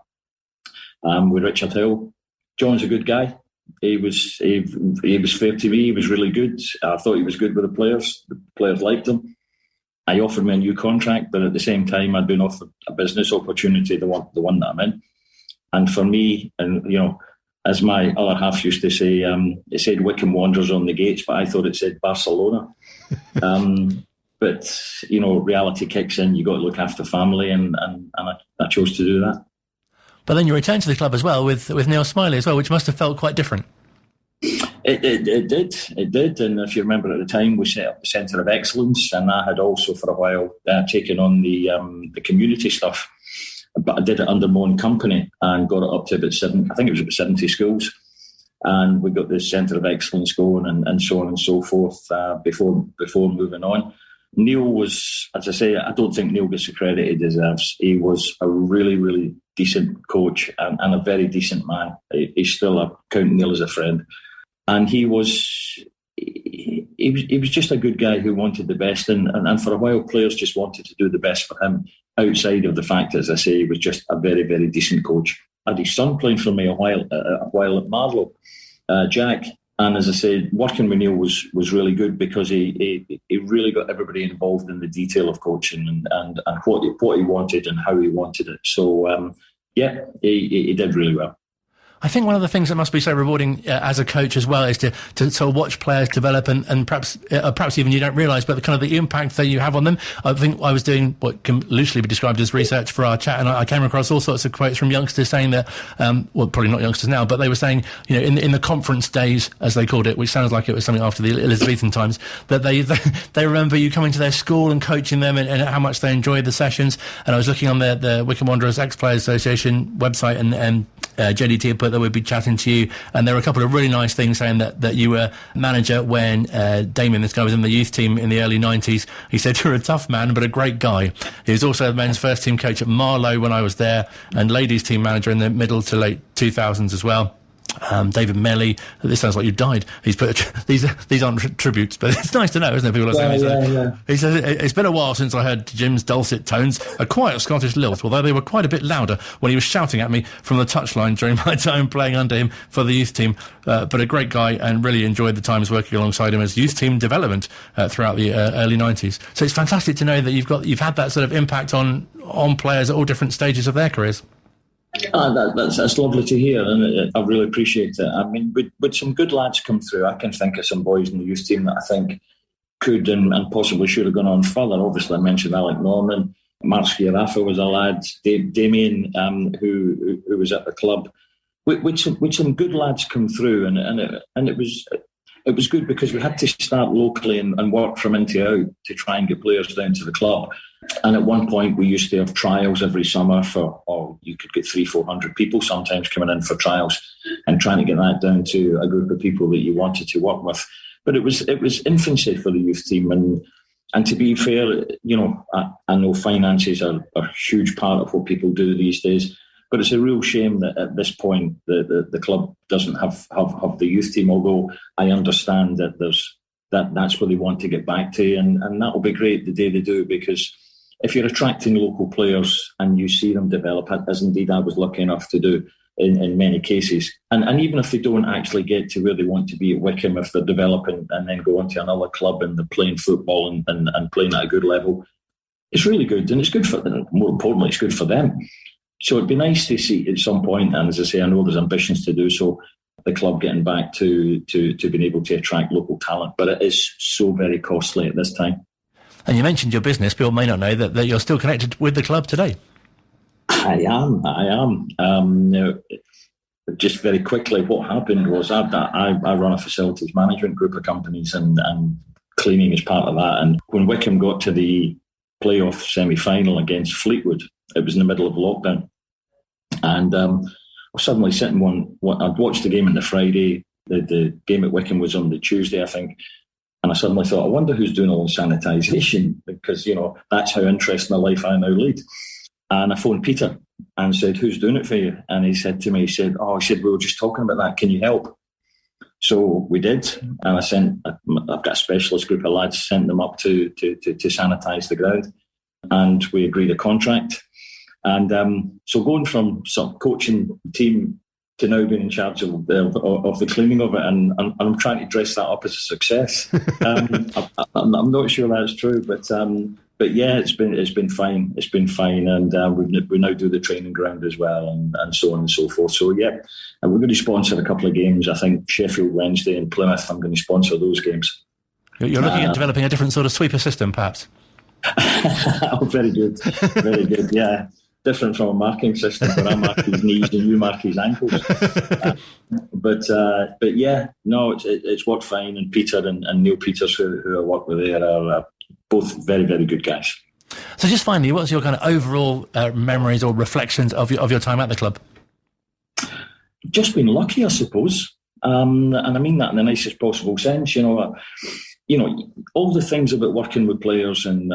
with Richard Hill. John's a good guy. He was fair to me. He was really good. I thought he was good with the players. The players liked him. I offered me a new contract, but at the same time, I'd been offered a business opportunity, the one that I'm in. And for me, and as my other half used to say, it said Wycombe Wanderers on the gates, but I thought it said Barcelona. But reality kicks in. You got to look after family, and I chose to do that. But then you returned to the club as well with Neil Smiley as well, which must have felt quite different. It did. And if you remember at the time, we set up the Centre of Excellence, and I had also for a while taken on the community stuff. But I did it under my own company and got it up to about 70 schools. And we got the Centre of Excellence going and so on and so forth before moving on. Neil was, as I say, I don't think Neil gets the credit he deserves. He was a really, really decent coach and a very decent man. He's still counting Neil as a friend. And he was just a good guy who wanted the best. And for a while, players just wanted to do the best for him, outside of the fact that, as I say, he was just a very, very decent coach. I had his son playing for me a while at Marlow, Jack. And as I said, working with Neil was really good because he really got everybody involved in the detail of coaching and what he wanted and how he wanted it. So, he did really well. I think one of the things that must be so rewarding as a coach as well is to sort of watch players develop and perhaps even you don't realise, but the impact that you have on them. I think I was doing what can loosely be described as research for our chat, and I came across all sorts of quotes from youngsters saying that, probably not youngsters now, but they were saying, in the conference days, as they called it, which sounds like it was something after the Elizabethan times, that they remember you coming to their school and coaching them and how much they enjoyed the sessions. And I was looking on the Wycombe Wanderers Ex-Players Association website, and JDT had put that we'd be chatting to you, and there were a couple of really nice things saying that you were manager when Damien, this guy, was in the youth team in the early 90s. He said you're a tough man but a great guy. He was also the men's first team coach at Marlow when I was there, and ladies team manager in the middle to late 2000s as well. David Melly, this sounds like you died. He's put these aren't tributes, but it's nice to know, isn't it? People are saying He says it's been a while since I heard Jim's dulcet tones, a quiet Scottish lilt, although they were quite a bit louder when he was shouting at me from the touchline during my time playing under him for the youth team. But a great guy, and really enjoyed the times working alongside him as youth team development throughout the early 90s. So it's fantastic to know that you've had that sort of impact on players at all different stages of their careers. That's lovely to hear, and I really appreciate it. I mean, with some good lads come through, I can think of some boys in the youth team that I think could and possibly should have gone on further. Obviously, I mentioned Alec Norman, Mark Schiaraffa was a lad, Damien, who was at the club. With some good lads come through, and it was good because we had to start locally and work from into out to try and get players down to the club. And at one point, we used to have trials every summer you could get 300-400 people sometimes coming in for trials, and trying to get that down to a group of people that you wanted to work with. But it was infancy for the youth team, and to be fair, I know finances are a huge part of what people do these days. But it's a real shame that at this point the club doesn't have the youth team. Although I understand that that's where they want to get back to, and that will be great the day they do, because if you're attracting local players and you see them develop, as indeed I was lucky enough to do in many cases, and even if they don't actually get to where they want to be at Wycombe, if they're developing and then go on to another club and they're playing football and playing at a good level, it's really good, and it's good for them. More importantly, it's good for them. So it'd be nice to see at some point, and as I say, I know there's ambitions to do so, the club getting back to being able to attract local talent, but it is so very costly at this time. And you mentioned your business. People may not know that you're still connected with the club today. I am. Just very quickly, what happened was I run a facilities management group of companies, and cleaning is part of that. And when Wycombe got to the playoff semi-final against Fleetwood, it was in the middle of lockdown. And I was suddenly sitting I'd watched the game on the Friday, the game at Wycombe was on the Tuesday, I think. And I suddenly thought, I wonder who's doing all the sanitisation, because, that's how interesting a life I now lead. And I phoned Peter and said, who's doing it for you? And he said to me, we were just talking about that. Can you help? So we did. And I've got a specialist group of lads, sent them up to sanitise the ground. And we agreed a contract. And so going from sort of coaching the team to now being in charge of the cleaning of it, and I'm trying to dress that up as a success. I'm not sure that's true, but yeah, it's been fine. It's been fine, and we now do the training ground as well, and so on and so forth. So yeah, and we're going to sponsor a couple of games. I think Sheffield Wednesday and Plymouth. I'm going to sponsor those games. You're looking at developing a different sort of sweeper system, perhaps. Oh, very good, very good. Yeah. Different from a marking system, where I mark his knees and you mark his ankles. But yeah, no, it's worked fine. And Peter and Neil Peters, who I work with there, are both very, very good guys. So just finally, what's your kind of overall memories or reflections of your time at the club? Just been lucky, I suppose. And I mean that in the nicest possible sense. All the things about working with players and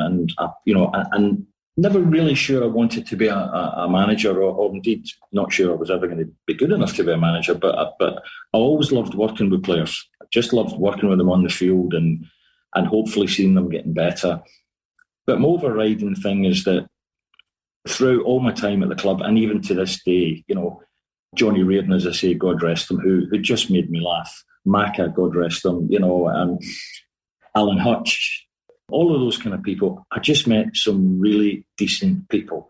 never really sure I wanted to be a manager, or indeed not sure I was ever going to be good enough to be a manager. But I always loved working with players. I just loved working with them on the field and hopefully seeing them getting better. But my overriding thing is that throughout all my time at the club, and even to this day, Johnny Reardon, as I say, God rest him, who just made me laugh. Macca, God rest him, Alan Hutch. All of those kind of people. I just met some really decent people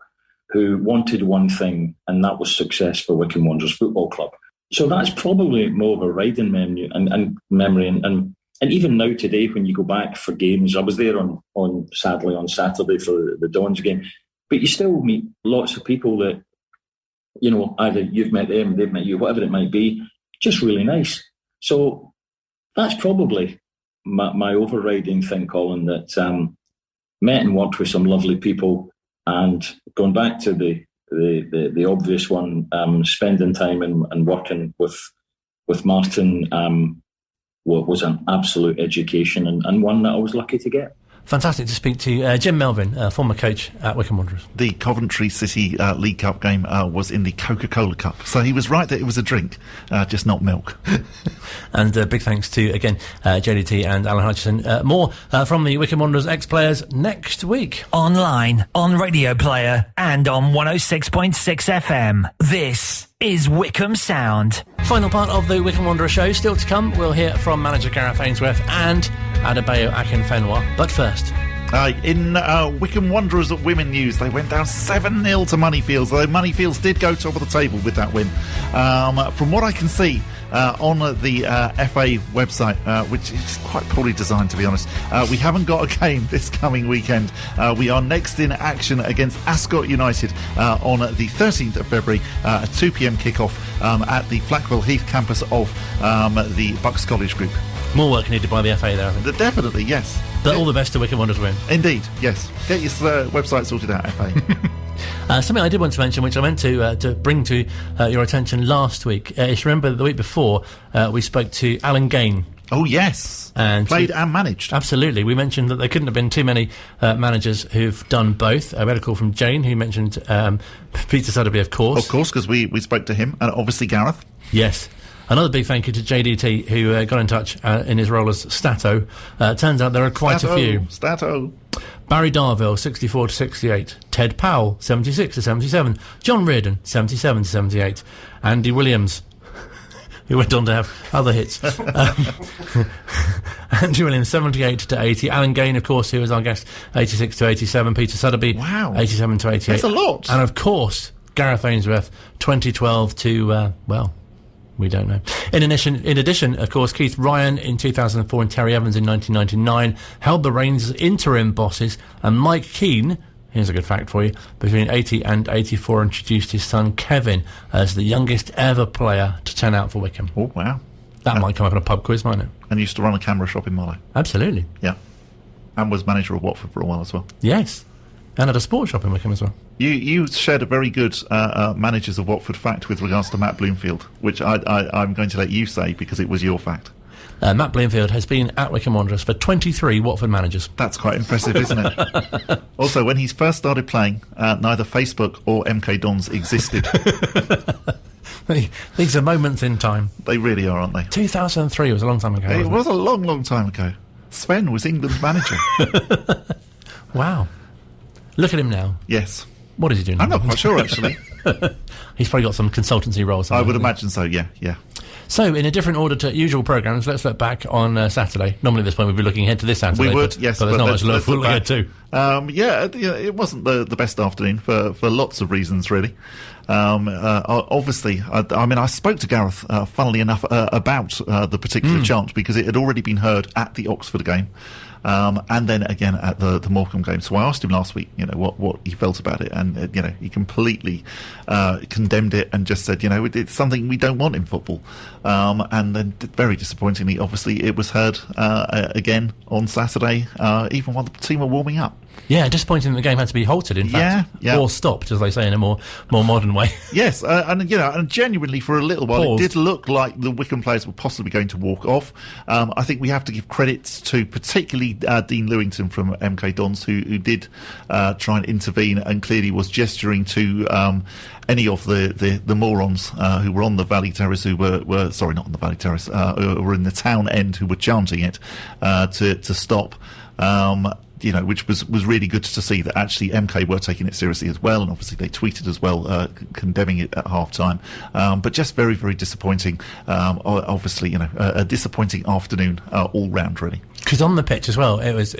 who wanted one thing, and that was success for Wycombe Wanderers Football Club. So that's probably more of a riding memory. And even now today, when you go back for games, I was there on Saturday for the Dons game, but you still meet lots of people that, either you've met them, they've met you, whatever it might be, just really nice. So that's probably my overriding thing, Colin, that met and worked with some lovely people, and going back to the obvious one, spending time and working with Martin was an absolute education, and one that I was lucky to get. Fantastic to speak to Jim Melvin, former coach at Wycombe Wanderers. The Coventry City League Cup game was in the Coca-Cola Cup, so he was right that it was a drink, just not milk. And big thanks to, again, JDT and Alan Hutchison. More from the Wycombe Wanderers ex-players next week. Online, on Radio Player, and on 106.6 FM. This is Wycombe Sound. Final part of the Wycombe Wanderers show still to come. We'll hear from manager Gareth Ainsworth and Adebayo Akinfenwa. But first, in Wycombe Wanderers at Women News, they went down 7-0 to Moneyfields, though Moneyfields did go top of the table with that win. From what I can see on the FA website, which is quite poorly designed, to be honest, we haven't got a game this coming weekend. We are next in action against Ascot United on the 13th of February, a 2 p.m. kickoff at the Flackwell Heath campus of the Bucks College Group. More work needed by the FA there, I think. Definitely, yes. But all the best to Wycombe Wanderers win. Indeed, yes. Get your website sorted out, FA. Something I did want to mention, which I meant to bring to your attention last week. If you remember, the week before, we spoke to Alan Gain. Oh, yes. And played and managed. Absolutely. We mentioned that there couldn't have been too many managers who've done both. We had a call from Jane, who mentioned Peter Sotheby, of course. Of course, because we spoke to him, and obviously Gareth. Yes. Another big thank you to JDT, who got in touch in his role as Stato. Turns out there are quite a few. Stato. Barry Darville, 64 to 68. Ted Powell, 76 to 77. John Reardon, 77 to 78. Andy Williams, who went on to have other hits. Andrew Williams, 78 to 80. Alan Gain, of course, who was our guest, 86 to 87. Peter Sotheby, wow, 87 to 88. That's a lot. And, of course, Gareth Ainsworth, 2012 to, we don't know. In addition, of course, Keith Ryan in 2004 and Terry Evans in 1999 held the reins as interim bosses, and Mike Keane, here's a good fact for you, between 80 and 84 introduced his son Kevin as the youngest ever player to turn out for Wycombe. Oh, wow. That might come up in a pub quiz, mightn't it? And used to run a camera shop in Marlow. Absolutely. Yeah. And was manager of Watford for a while as well. Yes. And at a sports shop in Wycombe as well. You shared a very good managers of Watford fact with regards to Matt Bloomfield, which I'm going to let you say because it was your fact. Matt Bloomfield has been at Wycombe Wanderers for 23 Watford managers. That's quite impressive, isn't it? Also, when he first started playing, neither Facebook or MK Dons existed. These are moments in time. They really are, aren't they? 2003 was a long time ago. It was a long, long time ago. Sven was England's manager. Wow. Look at him now. Yes. What is he doing? I'm not quite sure, actually. He's probably got some consultancy roles. I would imagine so, yeah. So, in a different order to usual programmes, let's look back on Saturday. Normally at this point we'd be looking ahead to this Saturday. We would, yes. But there's not much to look ahead to. It wasn't the best afternoon for lots of reasons, really. Obviously, I spoke to Gareth, funnily enough, about the particular chant because it had already been heard at the Oxford game. And then again at the Morecambe game. So I asked him last week, what he felt about it, and he completely condemned it and just said, it's something we don't want in football. And then, very disappointingly, obviously, it was heard again on Saturday, even while the team were warming up. Yeah, disappointing that the game had to be halted, in fact, or stopped, as they say in a more modern way. Yes, and genuinely for a little while, Paused. It did look like the Wycombe players were possibly going to walk off. I think we have to give credits to particularly Dean Lewington from MK Dons, who did try and intervene and clearly was gesturing to any of the morons who were on the Valley Terrace, who were sorry, not on the Valley Terrace, who were in the town end, who were chanting it to stop. Which was really good to see that actually MK were taking it seriously as well, and obviously they tweeted as well, condemning it at half time. But just very, very disappointing. Obviously, a disappointing afternoon all round, really. Because on the pitch as well, it was.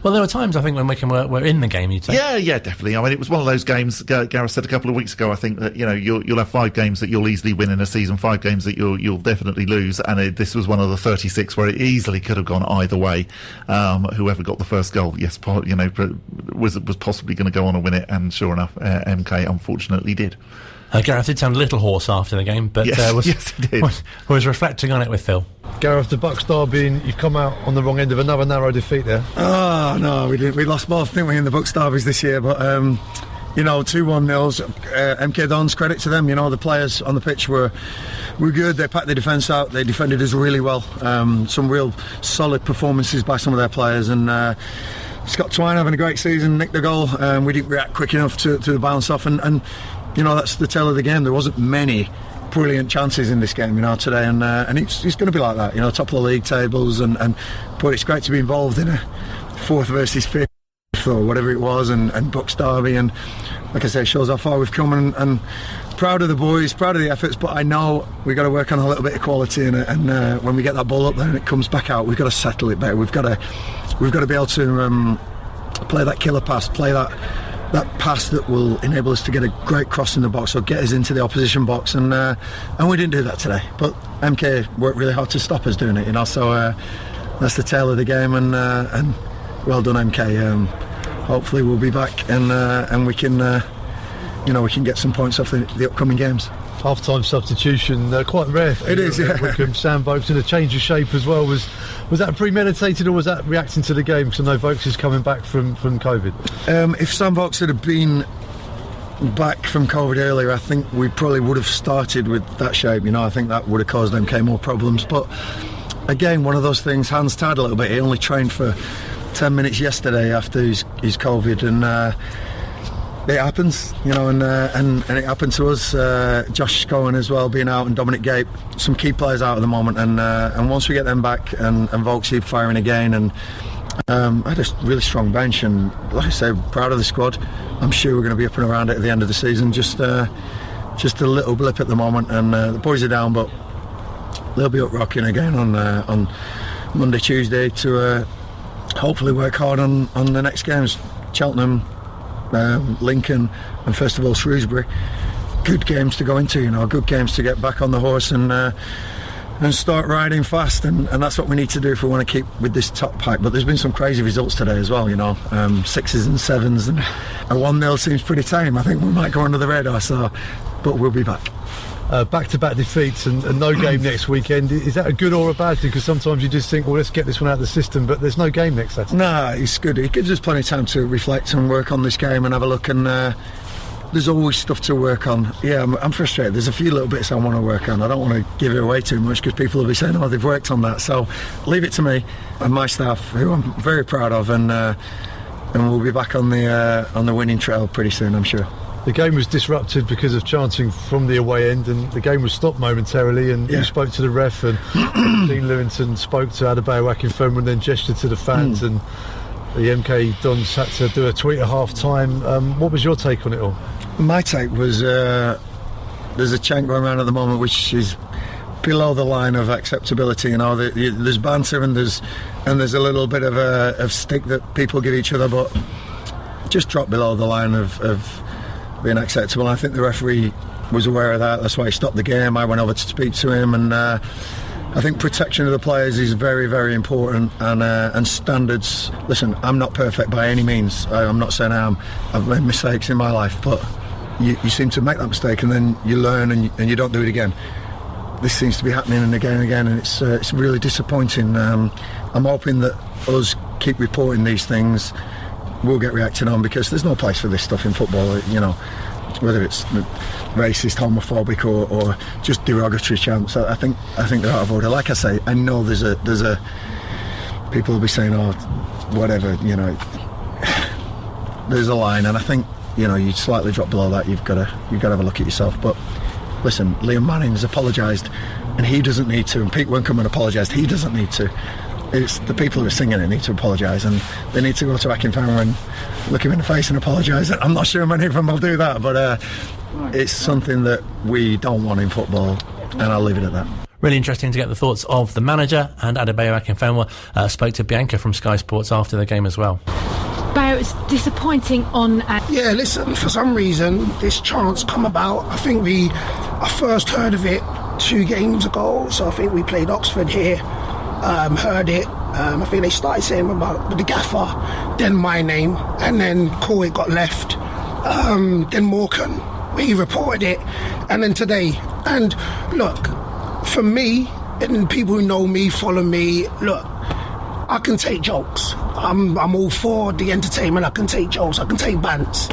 Well, there were times I think when Wycombe were in the game. You'd say. Yeah, definitely. I mean, it was one of those games. Gareth said a couple of weeks ago, I think that you'll have 5 games that you'll easily win in a season, 5 games that you'll definitely lose, and this was one of the 36 where it easily could have gone either way. Whoever got the first goal, yes, was possibly going to go on and win it, and sure enough, MK unfortunately did. Gareth did sound a little hoarse after the game, but yes, he did. Was reflecting on it with Phil. Gareth, the Bucks derby, you've come out on the wrong end of another narrow defeat there. Oh, no, we didn't. We lost both, didn't we, in the Bucks derbies this year, but 2-1 nils. MK Dons, credit to them. The players on the pitch were good. They packed the defence out. They defended us really well. Some real solid performances by some of their players, and Scott Twine having a great season, nicked the goal. We didn't react quick enough to the bounce off, and that's the tale of the game. There wasn't many brilliant chances in this game, today, and it's going to be like that. Top of the league tables, but it's great to be involved in a 4th versus 5th or whatever it was, and Bucks derby, and like I say, it shows how far we've come, and proud of the boys, proud of the efforts, but I know we've got to work on a little bit of quality, and when we get that ball up there and it comes back out, we've got to settle it better. We've got to be able to play that killer pass, play that pass that will enable us to get a great cross in the box or get us into the opposition box, and we didn't do that today, but MK worked really hard to stop us doing it, so that's the tale of the game, and well done, MK. Hopefully we'll be back, and we can we can get some points off the upcoming games. Half-time substitution, quite rare. It is, yeah. Wycombe, Sam Vokes, and a change of shape as well. Was that premeditated, or was that reacting to the game? Because I know Vokes is coming back from COVID. If Sam Vokes had been back from COVID earlier, I think we probably would have started with that shape. I think that would have caused MK more problems. But again, one of those things, hands tied a little bit. He only trained for 10 minutes yesterday after his COVID, and it happens, and it happened to us. Josh Cohen as well being out, and Dominic Gape, some key players out at the moment, and once we get them back, and Vokesy firing again, and I had a really strong bench, and like I say, proud of the squad. I'm sure we're going to be up and around it at the end of the season. Just a little blip at the moment, and the boys are down, but they'll be up rocking again on Monday, Tuesday to hopefully work hard on the next games. Cheltenham, Lincoln, and first of all Shrewsbury. Good games to go into, good games to get back on the horse and start riding fast, and that's what we need to do if we want to keep with this top pack. But there's been some crazy results today as well, 6s and 7s, and a 1-0 seems pretty tame. I think we might go under the radar, but we'll be back. back-to-back defeats and no game next weekend. Is that a good or a bad thing? Because sometimes you just think, well, let's get this one out of the system, but there's no game next Saturday. No, it's good. It gives us plenty of time to reflect and work on this game and have a look, and there's always stuff to work on. Yeah, I'm frustrated. There's a few little bits I want to work on. I don't want to give it away too much because people will be saying, oh, they've worked on that. So leave it to me and my staff, who I'm very proud of, and we'll be back on the winning trail pretty soon, I'm sure. The game was disrupted because of chanting from the away end, and the game was stopped momentarily, and you spoke to the ref, and Dean Lewington spoke to Adebayo Akinfenwa and then gestured to the fans, and the MK Dons had to do a tweet at half-time. What was your take on it all? My take was there's a chant going around at the moment which is below the line of acceptability. You know, there's banter and there's a little bit of stick that people give each other, but just drop below the line of being acceptable. I think the referee was aware of that. That's why he stopped the game. I went over to speak to him, and I think protection of the players is very, very important, and standards. Listen, I'm not perfect by any means. I'm not saying I am. I've made mistakes in my life, but you seem to make that mistake and then you learn and you don't do it again. This seems to be happening and again, and it's really disappointing. I'm hoping that us keep reporting these things will get reacted on, because there's no place for this stuff in football, you know, whether it's racist, homophobic or just derogatory chants. I think they're out of order. Like I say, I know there's a people will be saying, oh, whatever, you know, there's a line, and I think, you know, you slightly drop below that, you've got to have a look at yourself. But listen, Liam Manning's apologised and he doesn't need to, and Pete Wincombe apologised, he doesn't need to. It's the people who are singing it need to apologise, and they need to go to Akinfenwa and look him in the face and apologise. I'm not sure many of them will do that, but it's something that we don't want in football, and I'll leave it at that. Really interesting to get the thoughts of the manager, and Adebayo Akinfenwa spoke to Bianca from Sky Sports after the game as well. Bayo, it's disappointing on... Yeah, listen, for some reason this chant's come about. I think I first heard of it 2 games ago, so I think we played Oxford here. Heard it. I think they started saying about the gaffer, then my name, and then Corey got left. Then Morecambe, he reported it, and then today. And look, for me, and people who know me, follow me, look, I can take jokes. I'm all for the entertainment. I can take jokes. I can take bants.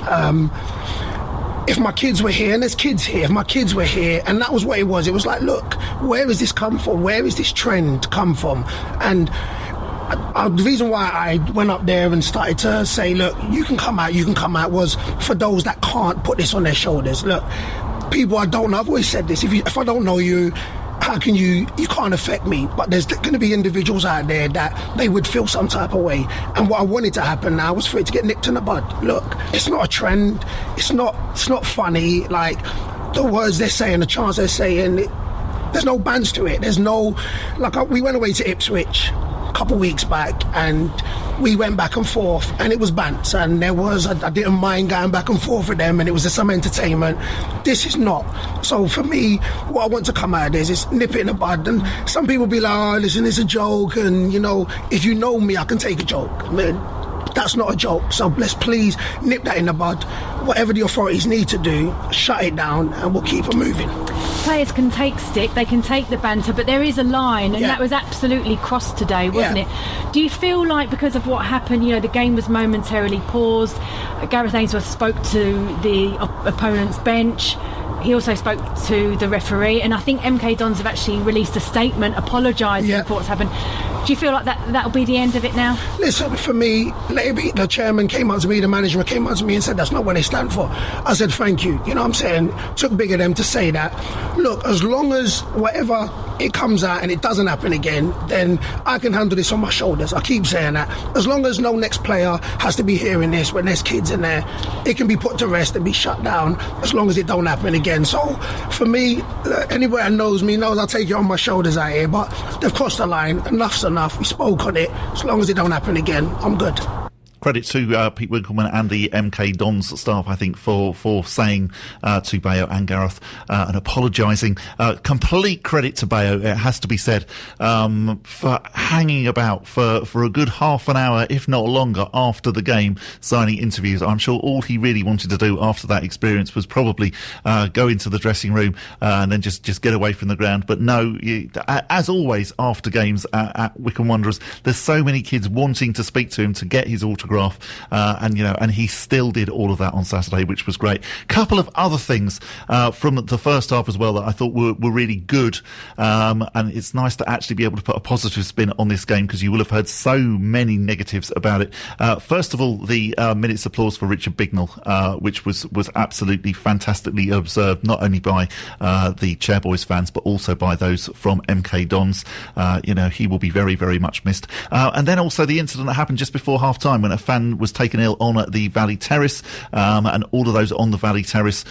If my kids were here, and there's kids here, if my kids were here, and that was what it was like, look, where has this come from? Where is this trend come from? And the reason why I went up there and started to say, look, you can come out, was for those that can't put this on their shoulders. Look, people I don't know, I've always said this, if I don't know you, how can you can't affect me, but there's going to be individuals out there that they would feel some type of way, and what I wanted to happen now was for it to get nipped in the bud. Look, it's not a trend, it's not funny, like the words they're saying, the chants they're saying, there's no bands to it, there's no, like we went away to Ipswich a couple of weeks back and we went back and forth and it was bants, and there was, I didn't mind going back and forth with them, and it was just some entertainment. This is not. So for me, what I want to come out of this is nip it in the bud. And some people be like, oh, listen, it's a joke, and you know, if you know me, I can take a joke. I mean, that's not a joke, so let's please nip that in the bud. Whatever the authorities need to do, shut it down and we'll keep it moving. Players can take stick, they can take the banter, but there is a line, and that was absolutely crossed today, wasn't it? Do you feel like because of what happened, you know, the game was momentarily paused, Gareth Ainsworth spoke to the opponent's bench, he also spoke to the referee, and I think MK Dons have actually released a statement apologising for what's happened. Do you feel like that'll be the end of it now? Listen, for me, the chairman came up to me, the manager came up to me and said that's not what they stand for. I said thank you. You know what I'm saying? Took big of them to say that. Look, as long as whatever it comes out and it doesn't happen again, then I can handle this on my shoulders. I keep saying that. As long as no next player has to be hearing this when there's kids in there, it can be put to rest and be shut down as long as it don't happen again. So for me, anywhere that knows me knows I'll take it on my shoulders out here, but they've crossed the line. Enough's enough. We spoke on it. As long as it don't happen again, I'm good. credit to Pete Winkleman and the MK Dons staff, I think, for saying to Bayo and Gareth and apologising. Complete credit to Bayo, it has to be said, for hanging about for a good half an hour, if not longer, after the game, signing interviews. I'm sure all he really wanted to do after that experience was probably go into the dressing room and then just get away from the ground. But no, as always after games at Wycombe Wanderers, there's so many kids wanting to speak to him, to get his autograph, and he still did all of that on Saturday, which was great. Couple of other things from the first half as well that I thought were really good, and it's nice to actually be able to put a positive spin on this game, because you will have heard so many negatives about it. First of all, the minute's applause for Richard Bignell, which was absolutely fantastically observed, not only by the Chairboys fans but also by those from MK Dons. He will be very, very much missed. And then also the incident that happened just before half-time when a fan was taken ill on the Valley Terrace, and all of those on the Valley Terrace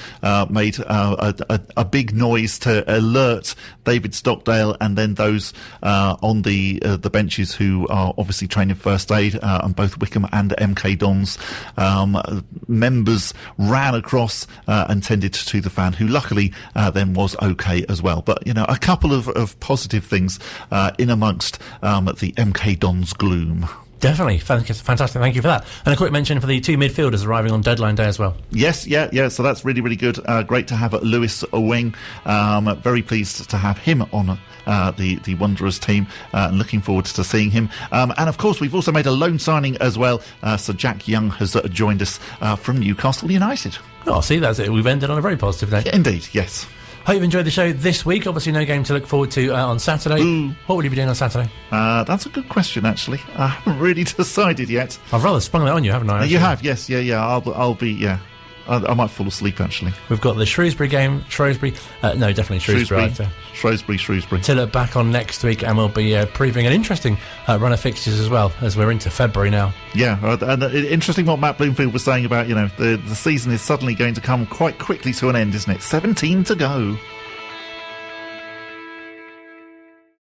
made a big noise to alert David Stockdale, and then those on the benches who are obviously trained in first aid, and both Wycombe and MK Dons members ran across and tended to the fan, who luckily then was okay as well. But a couple of positive things in amongst the MK Dons gloom. Definitely. Fantastic. Thank you for that. And a quick mention for the two midfielders arriving on deadline day as well. Yes, yeah. So that's really, really good. Great to have Lewis Owing. Very pleased to have him on the Wanderers team, and looking forward to seeing him. And of course, we've also made a loan signing as well. So Jack Young has joined us from Newcastle United. Oh, see, that's it. We've ended on a very positive note. Yeah, indeed, yes. Hope you've enjoyed the show this week. Obviously, no game to look forward to on Saturday. Ooh. What will you be doing on Saturday? That's a good question, actually. I haven't really decided yet. I've rather sprung that on you, haven't I? You have, yes, yeah. I'll be, yeah. I might fall asleep, actually. We've got the Shrewsbury game. Definitely Shrewsbury. Shrewsbury. To look back on next week, and we'll be previewing an interesting run of fixtures as well, as we're into February now. Yeah, and interesting what Matt Bloomfield was saying about, the season is suddenly going to come quite quickly to an end, isn't it? 17 to go.